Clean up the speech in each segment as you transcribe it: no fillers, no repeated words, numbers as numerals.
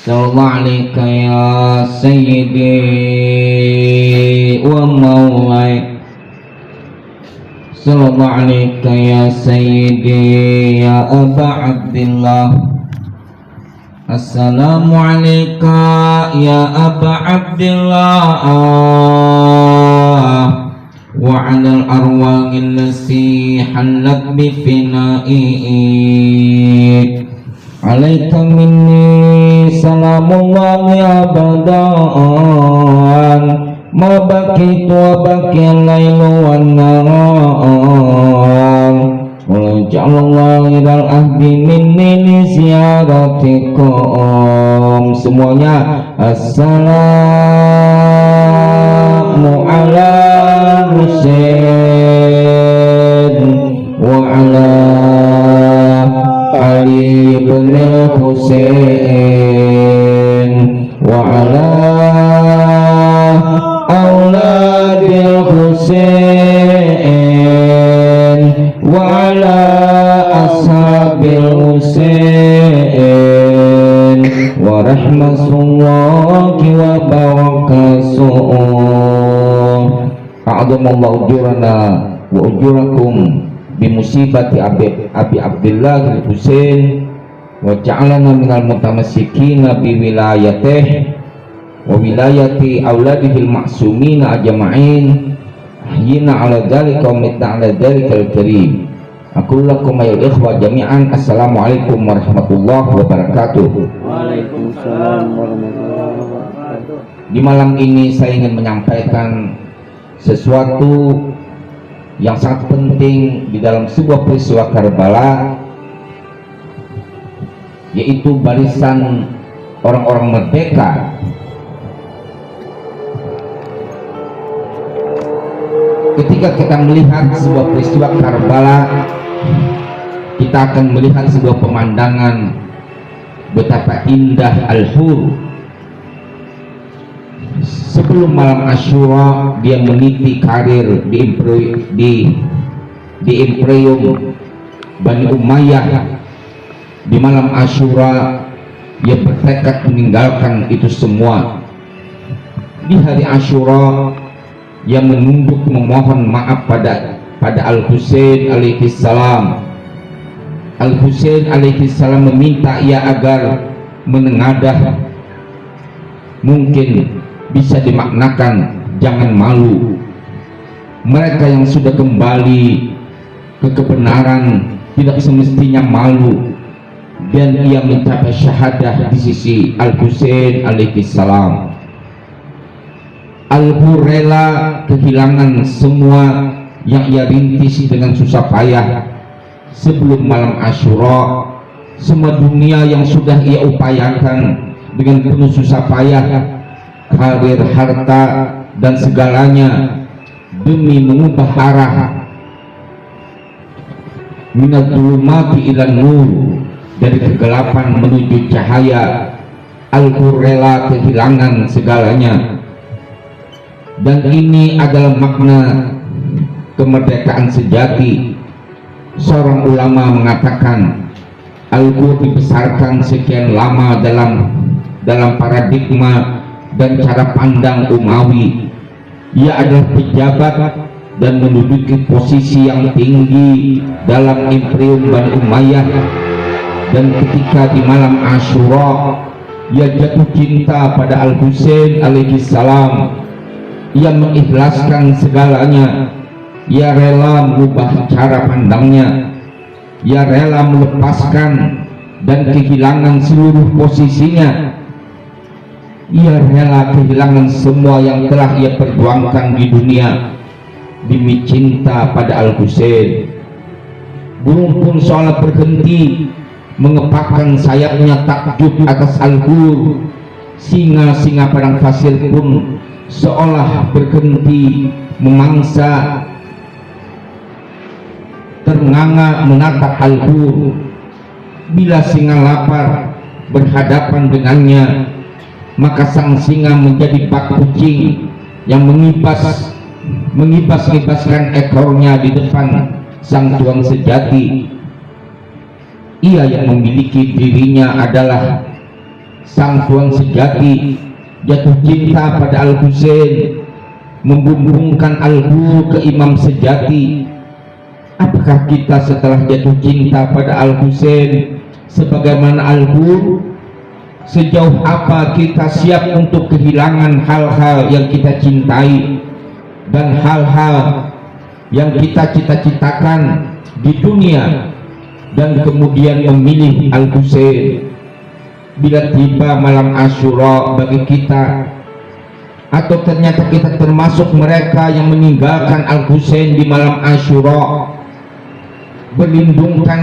Sallallahu alaika ya sayyidi wa maulai. Sallallahu alaika ya sayyidi ya Aba Abdillah. Assalamu alaika ya Aba Abdillah wa alal arwahil lasi halat bifina'i. Alaika minni salamullahi abadan ma bakitu wa bakiya laylu wan nahar wa ja'alallahu ilal ahdi minni li ziyaratikum. Semuanya assalamu ala Husain wa ala Ali bin Husain wa ala auladil Husain wa ala ashabil Husain wa rahmatullahi wa barakatuh. A'adhamallahu ujurana wa ujurakum bimusibati Abi Abdillah al-Husain wa ja'alana minal mutamassikina bi wilayatih wa wilayati auladihil ma'sumina ajma'in ahyina ala dzalika wa mitna ala dzalikal karim. Aqul lakum ayuhal ikhwah jami'an, assalamualaikum warahmatullahi wabarakatuh. Waalaikumsalam warahmatullahi wabarakatuh. Di malam ini saya ingin menyampaikan sesuatu yang sangat penting di dalam sebuah peristiwa Karbala, yaitu barisan orang-orang merdeka ketika kita melihat sebuah peristiwa Karbala, kita akan melihat sebuah pemandangan betapa indah Al-Hur. Sebelum malam Asyura, dia meniti karir di Imperium Bani Umayyah. Di malam Asyura, ia bertekad meninggalkan itu semua. Di hari Asyura, ia menunduk memohon maaf pada Al-Husain alaihi salam. Al-Husain alaihi salam meminta ia agar menengadah, mungkin bisa dimaknakan jangan malu. Mereka yang sudah kembali ke kebenaran tidak semestinya malu, dan ia mencapai syahadah di sisi Al-Husain alaihi salam. Al-Hur rela kehilangan semua yang ia rintis dengan susah payah sebelum malam Asyura. Semua dunia yang sudah ia upayakan dengan penuh susah payah, karir, harta, dan segalanya demi mengubah arah minat dhulumati ilan nur, dari kegelapan menuju cahaya. Al-Hur rela kehilangan segalanya, dan ini adalah makna kemerdekaan sejati. Seorang ulama mengatakan Al-Hur dibesarkan sekian lama dalam paradigma dan cara pandang Umawi. Ia adalah pejabat dan menduduki posisi yang tinggi dalam Imperium Bani Umayyah, dan ketika di malam Asyura ia jatuh cinta pada Al-Husain alaihi salam. Ia mengikhlaskan segalanya. Ia rela mengubah cara pandangnya. Ia rela melepaskan dan kehilangan seluruh posisinya. Ia rela kehilangan semua yang telah ia perjuangkan di dunia demi cinta pada Al-Husain. Burung pun seolah berhenti mengepakkan sayapnya takjub atas Al-Hur. Singa-singa padang pasir pun seolah berhenti memangsa, ternganga menatap Al-Hur. Bila singa lapar berhadapan dengannya, maka sang singa menjadi bak kucing yang mengibas-ibaskan ekornya di depan sang tuan sejati. Ia yang memiliki dirinya adalah sang tuan sejati, jatuh cinta pada Al-Husain, membumbungkan Al-Ghur ke imam sejati. Apakah kita setelah jatuh cinta pada Al-Husain sebagaimana Al-Ghur, sejauh apa kita siap untuk kehilangan hal-hal yang kita cintai dan hal-hal yang kita cita-citakan di dunia, dan kemudian memilih Al-Husain bila tiba malam Asyura bagi kita? Atau ternyata kita termasuk mereka yang meninggalkan Al-Husain di malam Asyura, berlindungkan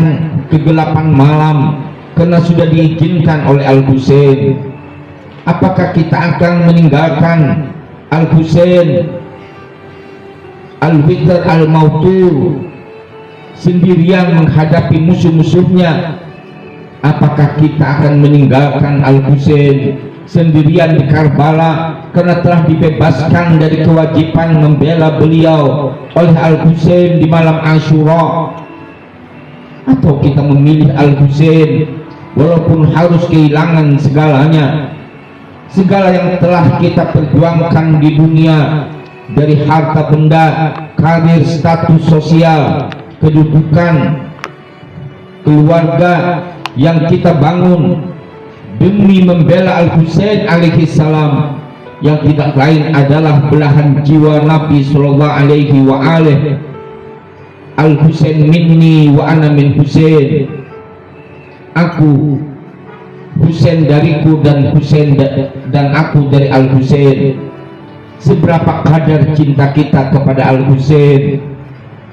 kegelapan malam karena sudah diizinkan oleh Al-Husain? Apakah kita akan meninggalkan Al-Husain Al-Witr Al-Mautur sendirian menghadapi musuh-musuhnya? Apakah kita akan meninggalkan Al-Husain sendirian di Karbala karena telah dibebaskan dari kewajiban membela beliau oleh Al-Husain di malam Asyura? Atau kita memilih Al-Husain walaupun harus kehilangan segalanya, segala yang telah kita perjuangkan di dunia, dari harta benda, karir, status sosial, kedudukan, keluarga yang kita bangun demi membela Al-Husain alaihi salam, yang tidak lain adalah belahan jiwa Nabi sallallahu alaihi wa alihi. Al-Husain minni wa ana min Husain. Aku, Husain dariku, dan Husain dan aku dari Al-Husain. Seberapa kadar cinta kita kepada Al-Husain?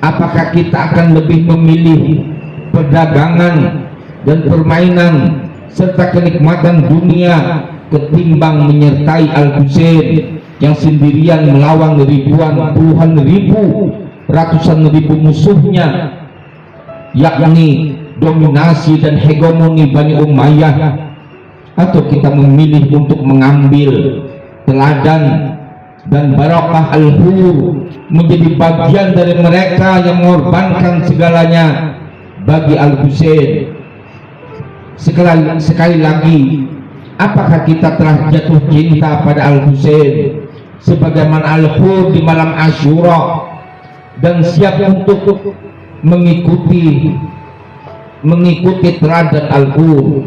Apakah kita akan lebih memilih perdagangan dan permainan serta kenikmatan dunia ketimbang menyertai Al-Husain yang sendirian melawan ribuan, puluhan ribu, ratusan ribu musuhnya, yakni dominasi dan hegemoni Bani Umayyah? Atau kita memilih untuk mengambil teladan dan barakah Al-Ghur, menjadi bagian dari mereka yang mengorbankan segalanya bagi Al-Husain? Sekali lagi, apakah kita telah jatuh cinta pada Al-Husain sebagaimana Al-Ghur di malam Asyura, dan siap untuk mengikuti teladan Al-Ghur?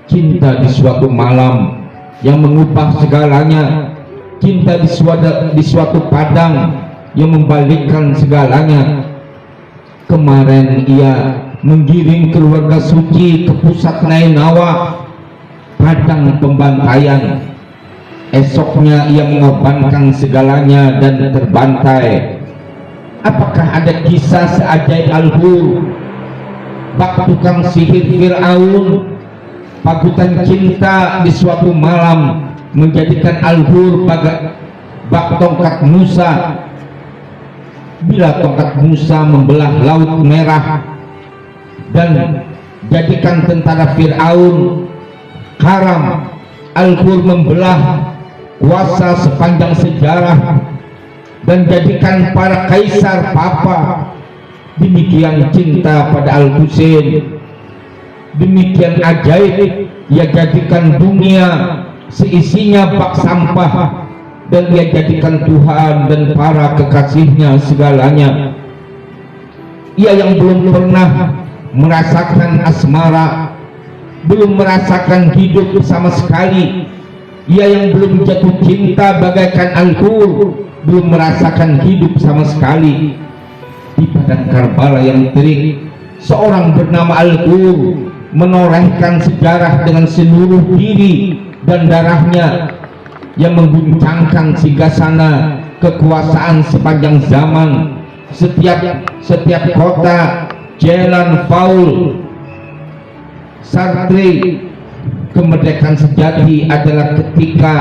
Cinta di suatu malam yang mengubah segalanya, cinta di suatu padang yang membalikkan segalanya. Kemarin ia menggiring keluarga suci ke pusat Nainawa, padang pembantaian. Esoknya ia mengorbankan segalanya dan terbantai. Apakah ada kisah seajaib Al-Ghur, bak tukang sihir Fir'aun, pagutan cinta di suatu malam menjadikan Al-Ghur bak tongkat Musa? Bila tongkat Musa membelah laut merah dan jadikan tentara Fir'aun karam, Al-Ghur membelah kuasa sepanjang sejarah dan jadikan para kaisar papa. Demikian cinta pada Al-Husain, demikian ajaib ia jadikan dunia seisinya bak sampah, dan ia jadikan Tuhan dan para kekasihnya segalanya. Ia yang belum pernah merasakan asmara, belum merasakan hidup sama sekali, ia yang belum jatuh cinta bagaikan Al-Ghur, belum merasakan hidup sama sekali. Di padang Karbala yang terik, seorang bernama Al-Ghur menorehkan sejarah dengan seluruh diri dan darahnya, yang mengguncangkan singgasana kekuasaan sepanjang zaman. Setiap kota, jalan, faul, Sartre. Kemerdekaan sejati adalah ketika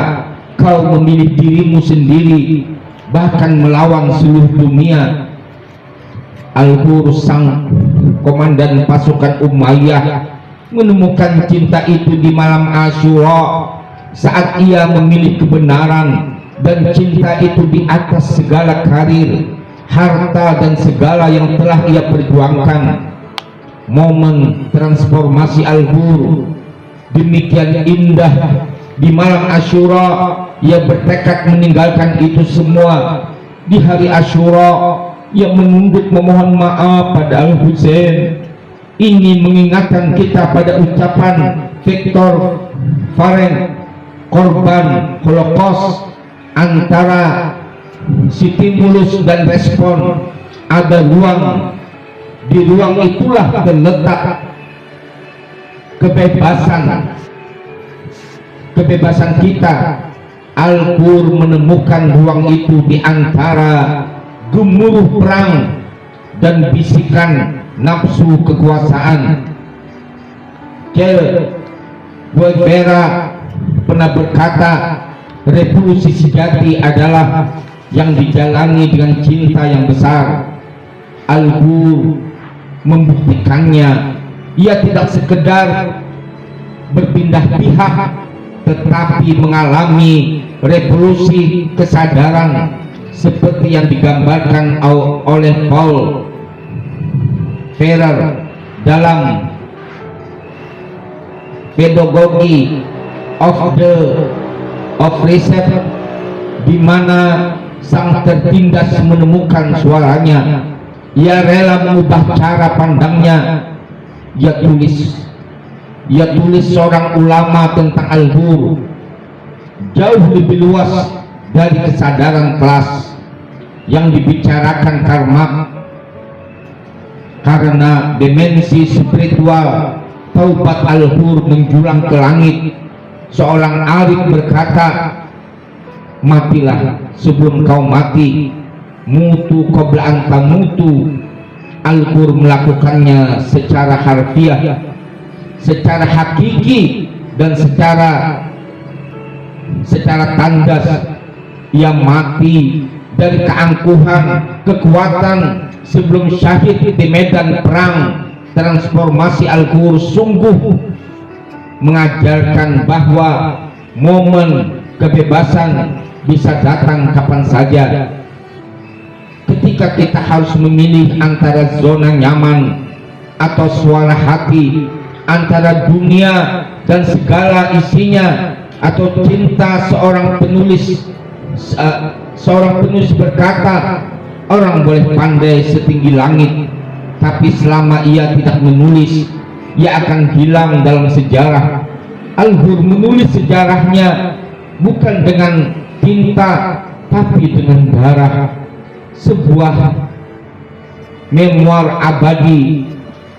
kau memilih dirimu sendiri, bahkan melawan seluruh dunia. Al-Ghur, sang komandan pasukan Umayyah, menemukan cinta itu di malam Asyura saat ia memilih kebenaran, dan cinta itu di atas segala karir, harta, dan segala yang telah ia perjuangkan. Momen transformasi Al-Ghur demikian indah di malam Asyura. Ia bertekad meninggalkan itu semua. Di hari Asyura ia menunduk memohon maaf pada Al-Husain. Ini mengingatkan kita pada ucapan Viktor Frankl, korban Holocaust, antara stimulus dan respon ada ruang. Di ruang itulah terletak kebebasan kita. Al-Qur menemukan ruang itu di antara gemuruh perang dan bisikan nafsu kekuasaan. Che Guevara pernah berkata, revolusi sejati adalah yang dijalani dengan cinta yang besar. Al-Qur membuktikannya. Ia tidak sekedar berpindah pihak, tetapi mengalami revolusi kesadaran seperti yang digambarkan oleh Paul Ferrer dalam Pedagogy of the Oppressed, di mana sang tertindas menemukan suaranya. Ia rela mengubah cara pandangnya. Ia tulis seorang ulama tentang Al-Qur jauh lebih luas dari kesadaran kelas yang dibicarakan Karl Marx. Karena dimensi spiritual, taubat Al-Qur menjulang ke langit. Seorang arif berkata, matilah sebelum kau mati, mutu qabla an tamutu. Al-Qur melakukannya secara harfiah, secara hakiki, dan secara tandas. Ia mati dari keangkuhan, kekuatan sebelum syahid di medan perang. Transformasi Al-Qur sungguh mengajarkan bahwa momen kebebasan bisa datang kapan saja. Ketika kita harus memilih antara zona nyaman atau suara hati, antara dunia dan segala isinya atau cinta. Seorang penulis berkata, orang boleh pandai setinggi langit, tapi selama ia tidak menulis, ia akan hilang dalam sejarah. Al-Qur menulis sejarahnya bukan dengan tinta, tapi dengan darah. Sebuah memoir abadi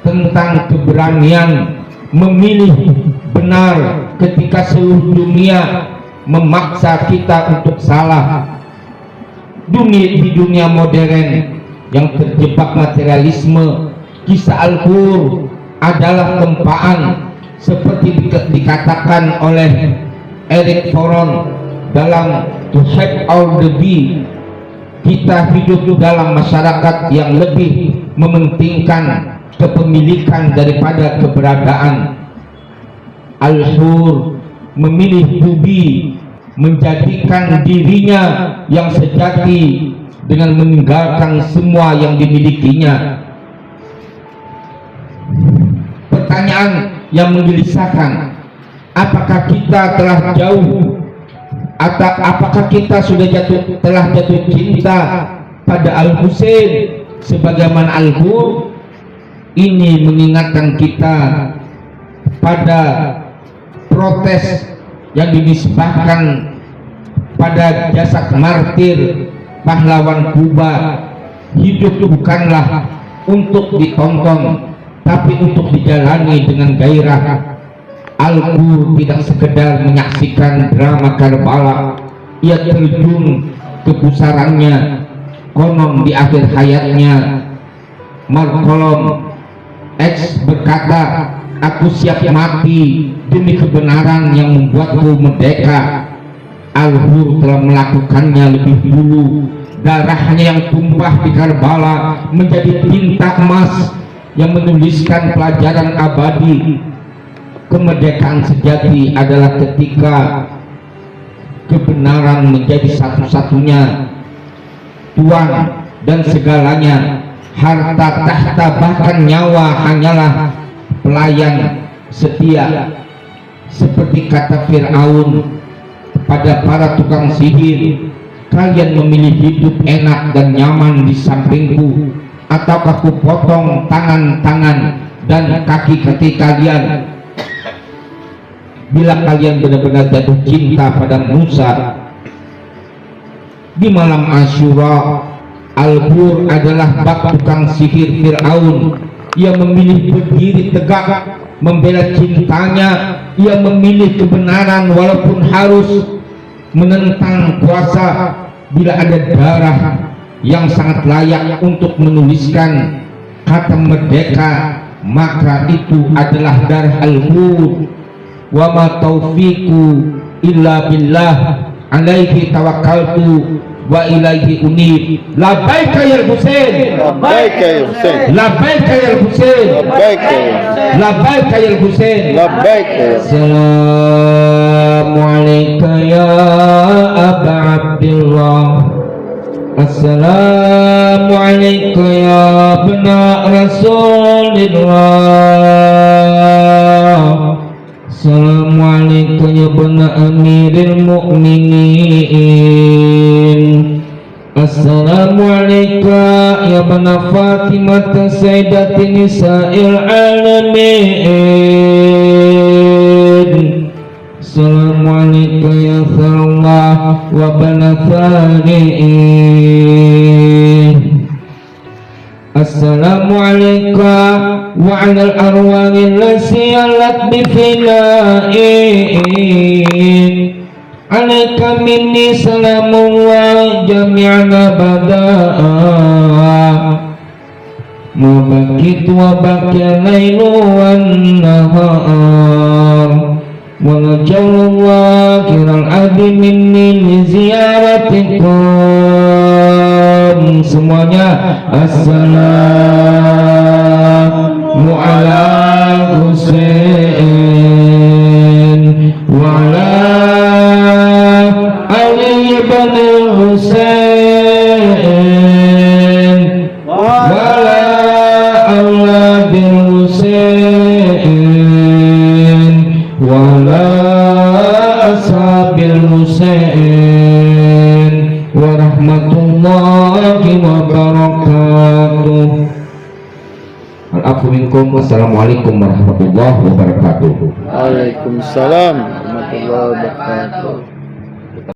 tentang keberanian memilih benar ketika seluruh dunia memaksa kita untuk salah. Di dunia modern yang terjebak materialisme, kisah Al-Qur adalah tempaan, seperti dikatakan oleh Eric Fromm dalam To Have All the Be. Kita hidup dalam masyarakat yang lebih mementingkan kepemilikan daripada keberadaan. Al-Qur memilih budi, menjadikan dirinya yang sejati dengan meninggalkan semua yang dimilikinya. Pertanyaan yang menggelisahkan, apakah kita telah jauh atau apakah kita telah jatuh cinta pada Al-Husain sebagaimana Al-Qur? Ini mengingatkan kita pada protes yang dinisbahkan pada jasad martir pahlawan Kuba. Hidup bukanlah untuk ditonton, tapi untuk dijalani dengan gairah. Al-Qur tidak sekedar menyaksikan drama Karbala, ia terjun ke pusarannya. Konon di akhir hayatnya, Malcolm X berkata, aku siap mati demi kebenaran yang membuatku merdeka. Al-Qur telah melakukannya lebih dulu. Darahnya yang tumpah di Karbala menjadi tinta emas yang menuliskan pelajaran abadi. Kemerdekaan sejati adalah ketika kebenaran menjadi satu-satunya tuan dan segalanya. Harta, tahta, bahkan nyawa hanyalah pelayan setia. seperti kata Fir'aun pada para tukang sihir, kalian memilih hidup enak dan nyaman di sampingku, ataukah ku potong tangan-tangan dan kaki-kaki kalian? Bila kalian benar-benar jatuh cinta pada Musa di malam Asyura, Al-Bur adalah bak tukang sihir Fir'aun. Ia memilih berdiri tegak membela cintanya. Ia memilih kebenaran walaupun harus menentang kuasa. Bila ada darah yang sangat layak untuk menuliskan kata merdeka, maka itu adalah darah Al-Bur. Wa ma taufiqu illa billah, alaihi tawakkaltu wa ilaihi unib. Labbaika ya Husain, Labbaika ya Husain, labbaika ya Husain, labbaika ya Husain, labbaika ya Husain. labbaika ya Husain. Assalamu alayka ya Aba Abdillah. Assalamu alayka ya bna Rasulillah. Assalamualaikum ya bana Amiril Mu'minin. Assalamualaikum ya bana Fatimah Sayyidati Nisa'il Alamin. Assalamualaikum ya Thallah wa bana Thani'in. Assalamualaikum wa 'alal arwahil lati alat bi fina'in. Alaika minni salamullah jami'an abada. Ma bakitu wa baqiya lailu wan nahar. Wa najallallah kiral adi minni li ziyaratikum. Semuanya assalamu ala Husain wa ala Ali ibn Husain wa ala auladil Husain wa ala ashabil Husain wa rahmatullahi wa barakatuh. Al-afu minkum. Wassalamualaikum warahmatullahi wabarakatuh. Waalaikumsalam warahmatullahi wabarakatuh.